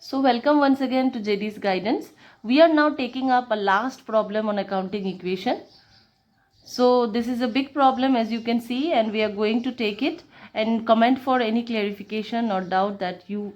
So welcome once again to JD's guidance. We are now taking up a last problem on accounting equation. So this is a big problem as you can see, and we are going to take it and comment for any clarification or doubt that you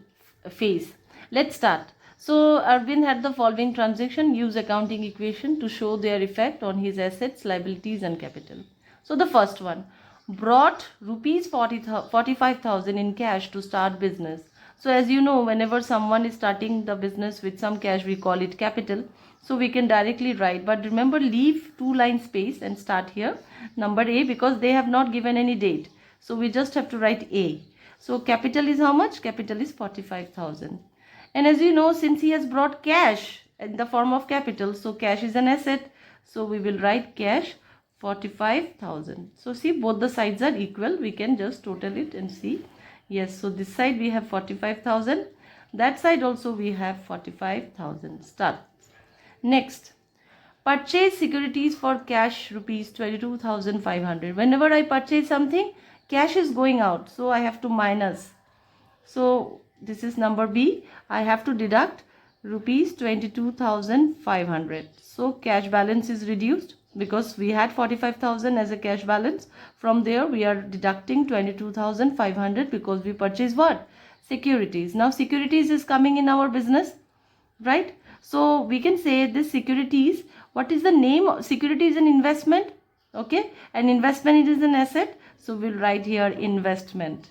face. Let's start. So Arvind had the following transaction: use accounting equation to show their effect on his assets, liabilities and capital. So the first one, brought rupees 45,000 in cash to start business. So as you know, whenever someone is starting the business with some cash, we call it capital. So we can directly write, but remember, leave 2-line space and start here number A, because they have not given any date. So we just have to write A. So capital is how much? Capital is 45,000. And as you know, since he has brought cash in the form of capital, so cash is an asset. So we will write cash 45,000. So see, both the sides are equal. We can just total it and see. Yes, so this side we have 45,000. That side also we have 45,000. Start. Next, purchase securities for cash rupees 22,500. Whenever I purchase something, cash is going out, so I have to minus. So this is number B. I have to deduct rupees 22,500. So cash balance is reduced because we had 45,000 as a cash balance. From there we are deducting 22,500 because we purchased what? Securities. Now securities is coming in our business, right? So we can say this securities, what is the name? Security is an investment, okay, and investment is an asset. So we'll write here investment.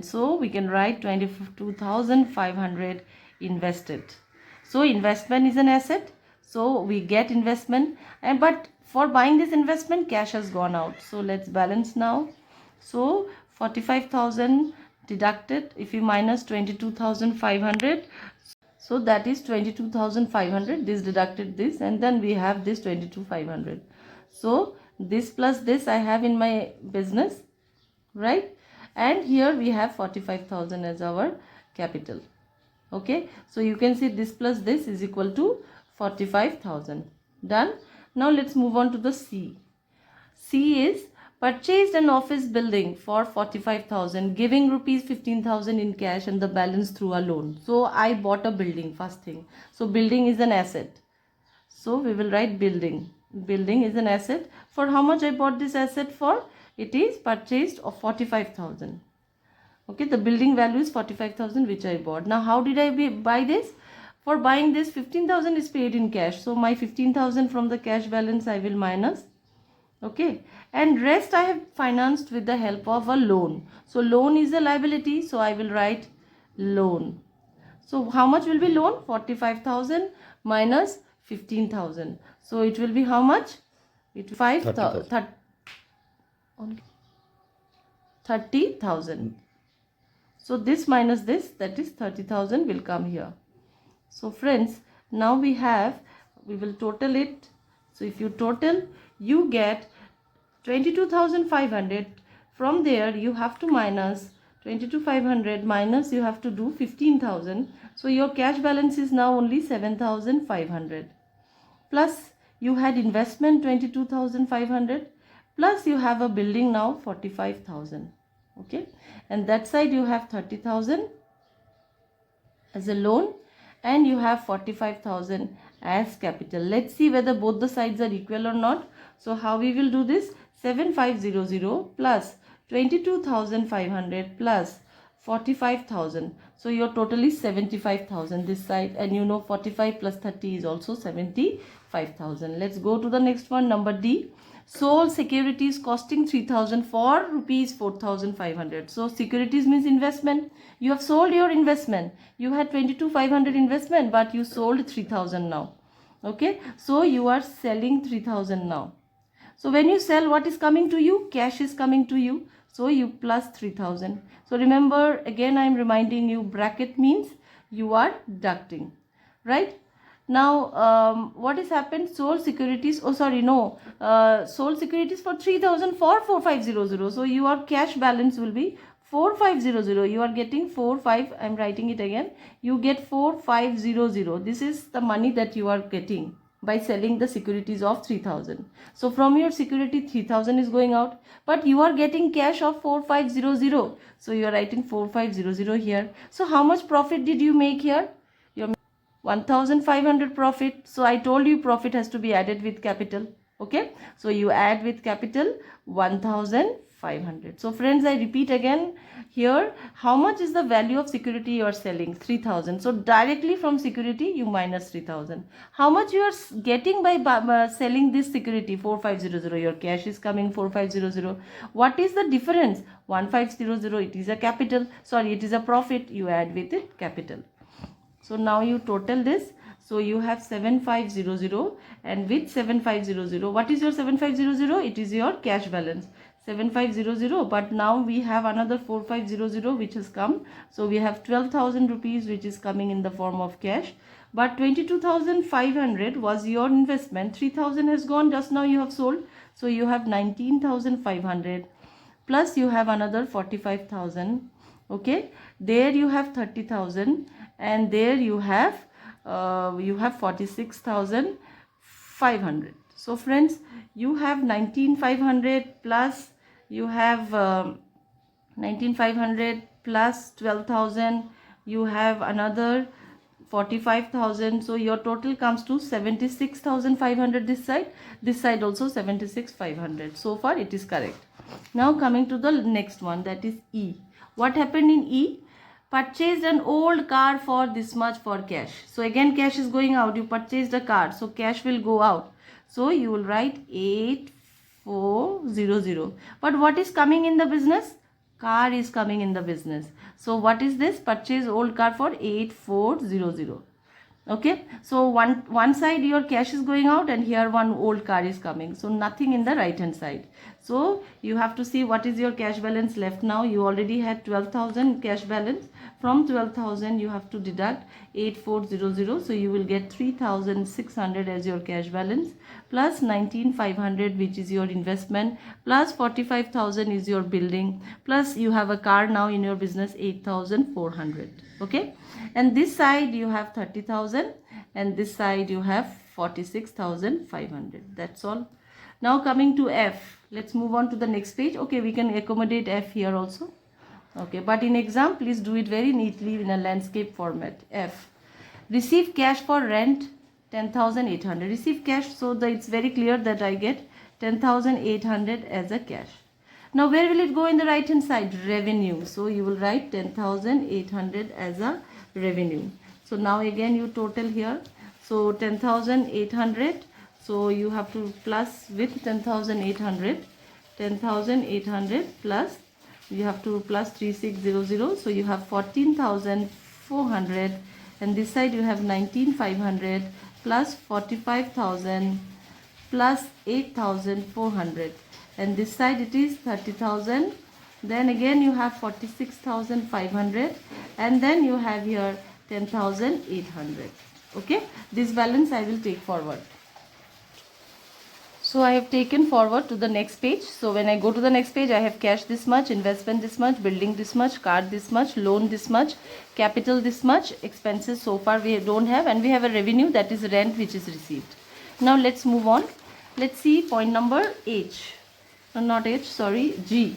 So we can write 22,500 invested. So investment is an asset, so we get investment, and but for buying this investment, cash has gone out. So let's balance now. So 45,000 deducted, if we minus 22,500, so that is 22,500. This deducted this, and then we have this 22,500. So this plus this I have in my business, right? And here we have 45,000 as our capital. Okay, so you can see this plus this is equal to 45,000. Done. Now let's move on to the C. C is purchased an office building for 45,000, giving rupees 15,000 in cash and the balance through a loan. So I bought a building, first thing. So building is an asset. So we will write building. Building is an asset. For how much I bought this asset for? It is purchased of 45,000. Okay, the building value is 45,000 which I bought. Now how did I buy this? For buying this, 15,000 is paid in cash. So my 15,000 from the cash balance I will minus. Okay, and rest I have financed with the help of a loan. So loan is a liability, so I will write loan. So how much will be loan? 45,000 minus 15,000. So it will be how much? It 30,000. So this minus this, that is 30,000 will come here. So friends, now we will total it. So if you total, you get 22,500. From there you have to minus 22,500 minus you have to do 15,000. So your cash balance is now only 7,500. Plus you had investment 22,500. Plus you have a building now 45,000. Okay, and that side you have 30,000 as a loan, and you have 45,000 as capital. Let's see whether both the sides are equal or not. So how we will do this? 7500 plus 22,500 plus 45,000. So your total is 75,000 this side, and you know 45 plus 30 is also 75,000. Let's go to the next one, number D. Sold securities costing 3,000 for rupees 4,500. So securities means investment. You have sold your investment. You had 22,500 investment, but you sold 3,000 now. Okay, so you are selling 3,000 now. So when you sell, what is coming to you? Cash is coming to you. So you plus 3,000. So remember, again I am reminding you, bracket means you are deducting, right? Now what has happened? Sold securities, sold securities for 3,000 for 4,500. So your cash balance will be 4,500. You are getting 4,500. I am writing it again. You get 4,500. This is the money that you are getting by selling the securities of 3000. So from your security 3000 is going out, but you are getting cash of 4500. So you are writing 4500 here. So how much profit did you make here? 1500 profit. So I told you profit has to be added with capital. Okay, so you add with capital 1500. So friends, I repeat again here, how much is the value of security you are selling? 3000. So directly from security you minus 3000. How much you are getting by selling this security? 4500. Your cash is coming 4500. What is the difference? 1500. It is a capital, sorry, it is a profit. You add with it capital. So now you total this. So you have 7500, and with 7500, what is your 7500? It is your cash balance, 7500. But now we have another 4500 which has come. So we have 12,000 rupees which is coming in the form of cash. But 22,500 was your investment. 3,000 has gone, just now you have sold. So you have 19,500, plus you have another 45,000. Okay, there you have 30,000, and there you have 46,500. So friends, you have 19,500 plus you have 19,500 plus 12,000, you have another 45,000. So your total comes to 76,500 this side also 76,500. So far it is correct. Now coming to the next one, that is E. What happened in E? Purchased an old car for this much for cash. So again cash is going out. You purchased a car, so cash will go out. So you will write 8400. But what is coming in the business? Car is coming in the business. So what is this? Purchase old car for 8400. Okay, so one side your cash is going out, and here one old car is coming. So nothing in the right hand side. So you have to see what is your cash balance left now. You already had 12,000 cash balance. From 12,000 you have to deduct 8400. So you will get 3,600 as your cash balance, plus 19,500 which is your investment, plus 45,000 is your building, plus you have a car now in your business, 8,400. Okay, and this side you have 30,000, and this side you have 46,500. That's all. Now coming to F, let's move on to the next page. Okay, we can accommodate F here also. Okay, but in exam please do it very neatly in a landscape format. F, receive cash for rent 10,800. Receive cash, so that it's very clear that I get 10,800 as a cash. Now where will it go in the right hand side? Revenue. So you will write 10,800 as a revenue. So now again you total here. So 10,800. So you have to plus with 10,800. 10,800 plus you have to plus 3600. So you have 14,400, and this side you have 19,500 plus 45,000 plus 8,400. And this side it is 30,000, then again you have 46,500, and then you have here 10,800. Okay, this balance I will take forward. So I have taken forward to the next page. So when I go to the next page, I have cash this much, investment this much, building this much, car this much, loan this much, capital this much, expenses so far we don't have, and we have a revenue, that is rent, which is received. Now let's move on. Let's see point number H. Not H, sorry, G.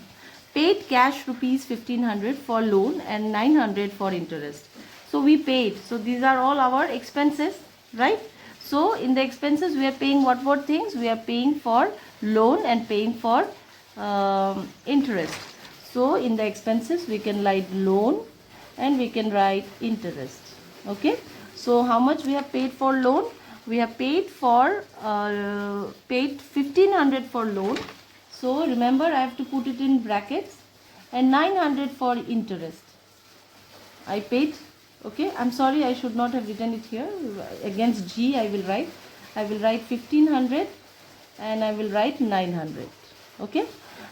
Paid cash rupees 1500 for loan and 900 for interest. So we paid. So these are all our expenses, right? So in the expenses we are paying what things? We are paying for loan and paying for interest. So in the expenses we can write loan and we can write interest. Okay. So how much we have paid for loan? We have paid 1500 for loan. So remember I have to put it in brackets, and 900 for interest. I paid. Okay, I'm sorry, I should not have written it here. Against G I will write 1500 and I will write 900. Okay.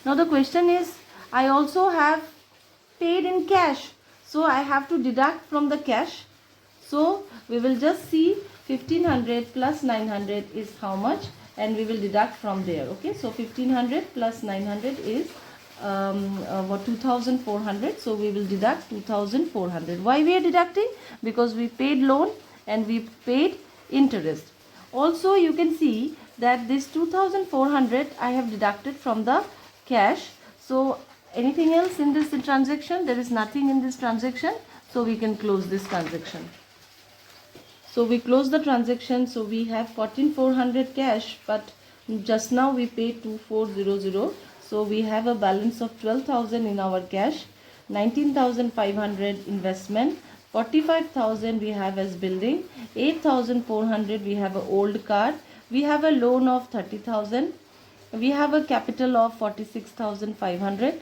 Now the question is, I also have paid in cash. So I have to deduct from the cash. So we will just see 1500 plus 900 is how much, and we will deduct from there. Okay, so 1500 plus 900 is 2,400. So we will deduct 2,400. Why we are deducting? Because we paid loan and we paid interest. Also you can see that this 2400 I have deducted from the cash. So anything else in this transaction? There is nothing in this transaction, so we can close this transaction. So we close the transaction. So we have 14400 cash, but just now we paid 2400. So we have a balance of 12,000 in our cash, 19,500 investment, 45,000 we have as building, 8,400 we have a old car, we have a loan of 30,000, we have a capital of 46,500.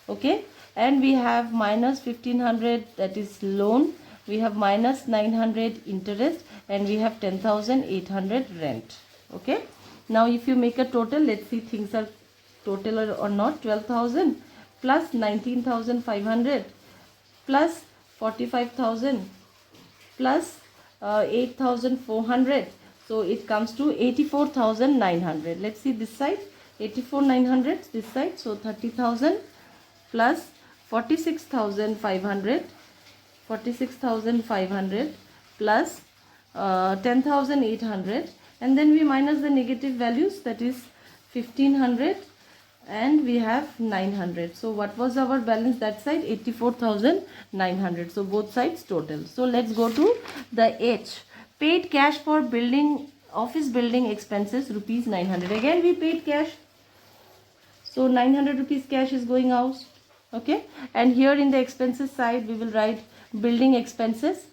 Okay, and we have minus 1,500, that is loan, we have minus 900 interest, and we have 10,800 rent. Okay, now if you make a total, let's see things are total or not. 12,000 plus 19,500 plus 45,000 plus 8,400, so it comes to 84,900. let's see this side, 84,900 this side. So 30,000 plus 46,500 plus 10,800, and then we minus the negative values, that is 1,500, and we have 900. So what was our balance that side? 84,900. So both sides total. So let's go to the H. Paid cash for building, office building expenses, rupees 900. Again we paid cash, so 900 rupees cash is going out. Okay, and here in the expenses side we will write building expenses.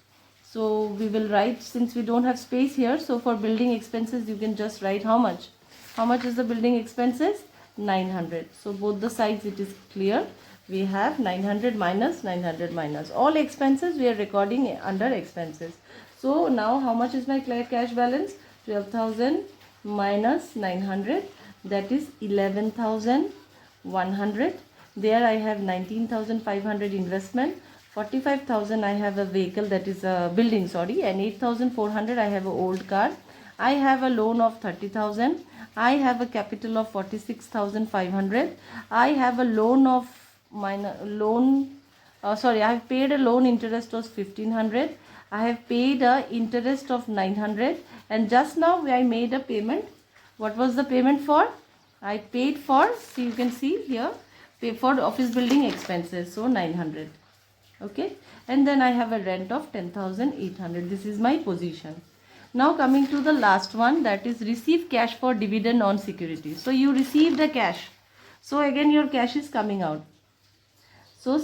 So we will write, since we don't have space here, so for building expenses you can just write how much is the building expenses? 900. So both the sides it is clear. We have 900 minus 900 minus all expenses we are recording under expenses. So now how much is my cash balance? 12,000 minus 900, that is 11,100. There I have 19,500 investment, 45,000 I have a vehicle, that is a building, sorry, and 8,400 I have a old car. I have a loan of 30,000. I have a capital of 46,500. I have a loan of I have paid a loan interest of 1,500. I have paid a interest of 900, and just now I made a payment. What was the payment for? I paid for, so you can see here, pay for office building expenses, so 900. Okay, and then I have a rent of 10,800. This is my position. Now coming to the last one, that is receive cash for dividend on securities. So you received the cash, so again your cash is coming out. So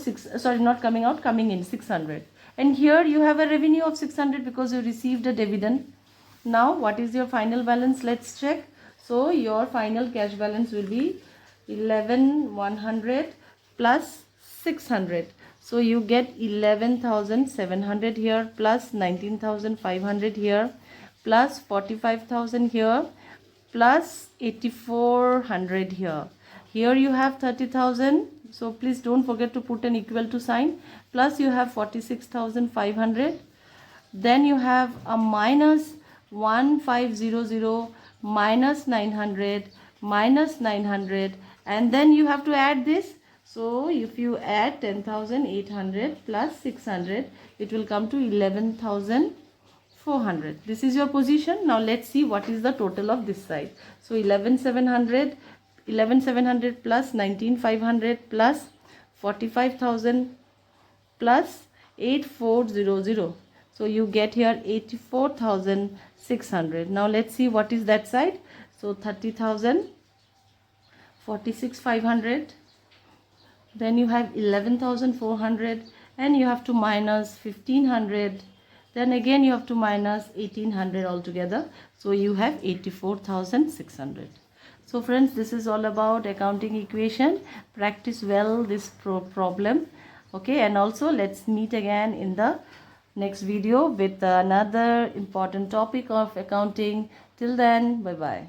coming in 600, and here you have a revenue of 600 because you received a dividend. Now what is your final balance? Let's check. So your final cash balance will be 11,100 plus 600. So you get 11,700 here, plus 19,500 here, plus 45,000 here, plus 8,400 here. Here you have 30,000. So please don't forget to put an equal to sign. Plus you have 46,500. Then you have a minus 1,500 minus 900 minus 900, and then you have to add this. So if you add 10,800 plus 600, it will come to 11,400. This is your position. Now let's see what is the total of this side. So 11,700 plus 19,500 plus 45,000 plus 8,400. So you get here 84,600. Now let's see what is that side. So 30,000, 46,500. Then you have 11,400, and you have to minus 1,500. Then again you have to minus 1,800 altogether. So you have 84,600. So friends, this is all about accounting equation. Practice well this problem. Okay, and also let's meet again in the next video with another important topic of accounting. Till then, bye bye.